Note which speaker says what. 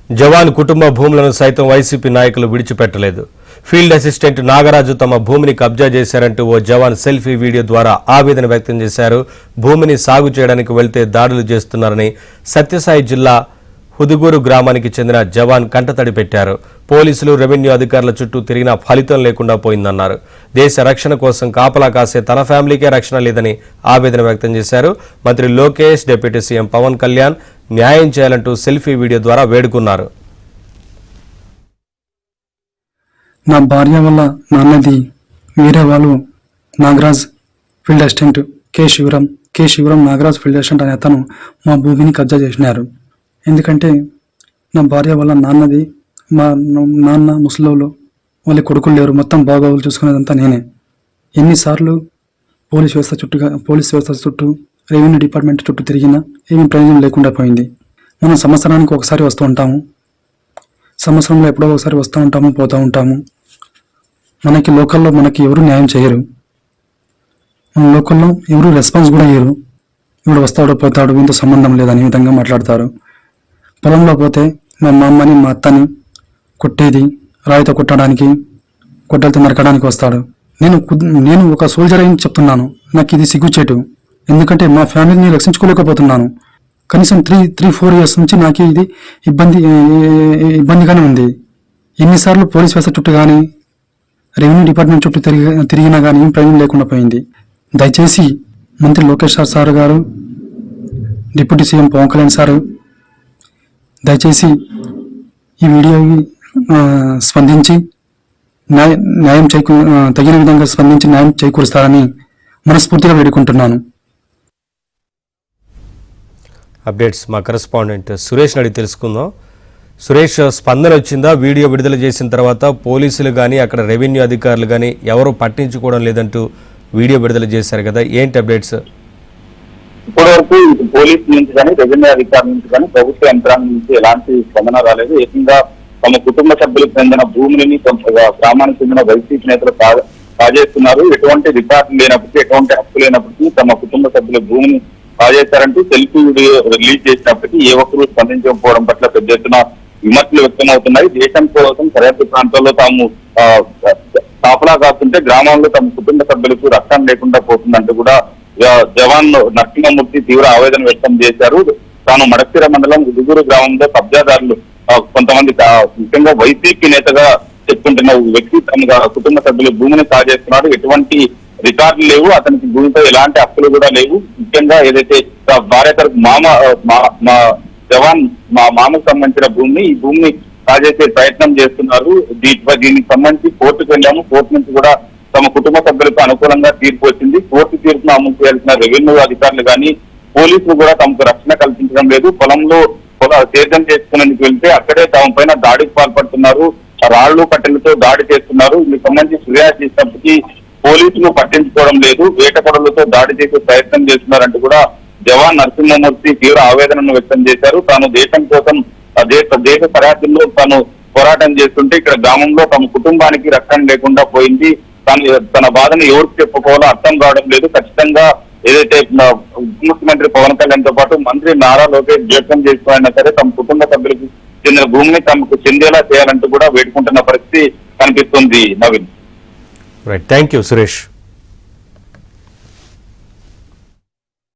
Speaker 1: జవాన్ కుటుంబ భూములను సైతం వైసీపీ నాయకులు విడిచిపెట్టలేదు. ఫీల్డ్ అసిస్టెంట్ నాగరాజు తమ భూమిని కబ్జా చేశారంటూ ఓ జవాన్ సెల్ఫీ వీడియో ద్వారా ఆవేదన వ్యక్తం చేశారు. భూమిని సాగు చేయడానికి వెళ్తే దాడులు చేస్తున్నారని సత్యసాయి జిల్లా హుదుగూరు గ్రామానికి చెందిన జవాన్ కంటతడి పెట్టారు. పోలీసులు రెవెన్యూ అధికారుల చుట్టూ తిరిగినా ఫలితం లేకుండా పోయిందన్నారు. దేశ రక్షణ కోసం కాపలా కాసే తన ఫ్యామిలీకే రక్షణ లేదని ఆవేదన వ్యక్తం చేశారు. మంత్రి లోకేష్, డిప్యూటీ సీఎం పవన్ కళ్యాణ్ న్యాయం చేయాలంటూ సెల్ఫీ వీడియో ద్వారా వేడుకున్నారు.
Speaker 2: నా భార్య వల్ల నాన్నది వేరే వాళ్ళు Nagaraj field assistant K Shivaram Nagaraj field assistant అనే అతను మా భూమిని కబ్జా చేసినారు. ఎందుకంటే నా భార్య వల్ల నాన్నది, మా నాన్న ముసలోళ్ళు, వాళ్ళ కొడుకులు లేరు, మొత్తం బాగోగులు చూసుకునేదంతా నేనే. ఎన్నిసార్లు పోలీస్ వ్యవస్థ చుట్టూ రెవెన్యూ డిపార్ట్మెంట్ చుట్టూ తిరిగినా ఏమీ ప్రయోజనం లేకుండా పోయింది. మనం సంవత్సరానికి ఒకసారి వస్తూ ఉంటాము, సంవత్సరంలో ఎప్పుడో ఒకసారి వస్తూ ఉంటాము, పోతూ ఉంటాము. మనకి లోకల్లో మనకి ఎవరు న్యాయం చేయరు. మన లోకల్లో ఎవరు రెస్పాన్స్ కూడా ఇయ్యరు. ఇప్పుడు వస్తాడో పోతాడు, వీంతో సంబంధం లేదని ఈ విధంగా మాట్లాడతారు. పొలంలో పోతే మా అమ్మని మా అత్తని కొట్టేది, రాయితో కొట్టడానికి, గొడ్డలతో నరకడానికి వస్తాడు. నేను ఒక సోల్జర్ అని చెప్తున్నాను, నాకు ఇది సిగ్గుచేటు. ఎందుకంటే మా ఫ్యామిలీని రక్షించుకోలేకపోతున్నాను. కనీసం 3-4 ఇయర్స్ నుంచి నాకు ఇది ఇబ్బందిగానే ఉంది. ఎన్నిసార్లు పోలీస్ వ్యవస్థ చుట్టూ కానీ రెవెన్యూ డిపార్ట్మెంట్ చుట్టూ తిరిగినా కానీ ఏం ప్రయోజనం లేకుండా పోయింది. దయచేసి మంత్రి లోకేష్ సార్ గారు, deputy CM Pawan Kalyan sir దయచేసి ఈ వీడియోని స్పందించి న్యాయం తగిన విధంగా స్పందించి న్యాయం చేకూరుస్తారని మనస్ఫూర్తిగా వేడుకుంటున్నాను.
Speaker 1: అప్డేట్స్ మా కరెస్పాండెంట్ సురేష్ అడిగి తెలుసుకుందాం. సురేష్, స్పందన వచ్చిందా? వీడియో విడుదల చేసిన తర్వాత పోలీసులు కానీ అక్కడ రెవెన్యూ అధికారులు కానీ ఎవరు పట్టించుకోవడం లేదంటూ వీడియో విడుదల చేశారు కదా, ఏంటి అప్డేట్స్?
Speaker 3: ఇప్పటివరకు పోలీసు నుంచి కానీ రెవెన్యూ అధికారుల నుంచి కానీ ప్రభుత్వ యంత్రాంగం నుంచి ఎలాంటి స్పందన రాలేదు. ఏకంగా తమ కుటుంబ సభ్యులకు చెందిన భూములని గ్రామానికి చెందిన వైసీపీ నేతలు కాజేస్తున్నారు. ఎటువంటి రికార్డు లేనప్పటికీ, ఎటువంటి హక్కు లేనప్పటికీ తమ కుటుంబ సభ్యుల భూమిని కాజేస్తారంటూ సెల్ఫీ వీడియో రిలీజ్ చేసినప్పటికీ ఏ ఒక్కరూ స్పందించకపోవడం పట్ల పెద్ద ఎత్తున విమర్శలు వ్యక్తమవుతున్నాయి. దేశం కోసం సరిహద్దు ప్రాంతాల్లో తాము కాపలా కాస్తుంటే గ్రామాల్లో తమ కుటుంబ సభ్యులకు రక్షణ లేకుండా పోతుందంటూ కూడా జవాన్ నరసింహమూర్తి తీవ్ర ఆవేదన వ్యక్తం చేశారు. తాను మడక్సిర మండలం ఉదుగూరు గ్రామంలో కబ్జాదారులు కొంతమంది, ముఖ్యంగా వైసీపీ నేతగా చెప్పుకుంటున్న వ్యక్తి తమ కుటుంబ సభ్యులు భూమిని కాజేస్తున్నాడు. ఎటువంటి రికార్డులు లేవు, అతనికి భూమిపై ఎలాంటి హక్కులు కూడా లేవు. ముఖ్యంగా ఏదైతే భార్య తరపు మా జవాన్ మా మామకు సంబంధించిన ఈ భూమిని కాజేసే ప్రయత్నం చేస్తున్నారు. దీనికి సంబంధించి కోర్టుకు వెళ్ళాము. కోర్టు నుంచి కూడా తమ కుటుంబ సభ్యులకు అనుకూలంగా తీర్పు వచ్చింది. కోర్టు తీర్పును అమలు చేయాల్సిన రెవెన్యూ అధికారులు కానీ పోలీసులు కూడా తమకు రక్షణ కల్పించడం లేదు. పొలంలో సేద్యం చేసుకునేందుకు వెళ్తే అక్కడే తమ పైన దాడికి పాల్పడుతున్నారు. రాళ్లు కట్టెలతో దాడి చేస్తున్నారు. ఇందుకు సంబంధించి ఫిర్యాదు చేసినప్పటికీ పోలీసులు పట్టించుకోవడం లేదు. వేటకొడలతో దాడి చేసే ప్రయత్నం చేస్తున్నారంటూ కూడా జవాన్ నరసింహమూర్తి తీవ్ర ఆవేదనను వ్యక్తం చేశారు. తాను దేశం కోసం దేశ సరిహద్దుల్లో తాను పోరాటం చేస్తుంటే ఇక్కడ గ్రామంలో తమ కుటుంబానికి రక్షణ లేకుండా పోయింది. తన బాధను ఎవరికి చెప్పుకోవాలో అర్థం కావడం లేదు. ఖచ్చితంగా ఏదైతే ముఖ్యమంత్రి పవన్ కళ్యాణ్ తో పాటు మంత్రి నారా లోకేష్ జోక్యం చేసుకోవాలన్నా సరే తమ కుటుంబ సభ్యులకు చెందిన భూమిని తమకు చెందేలా చేయాలంటూ కూడా వేడుకుంటున్న పరిస్థితి కనిపిస్తుంది. Naveen,
Speaker 1: thank you Suresh.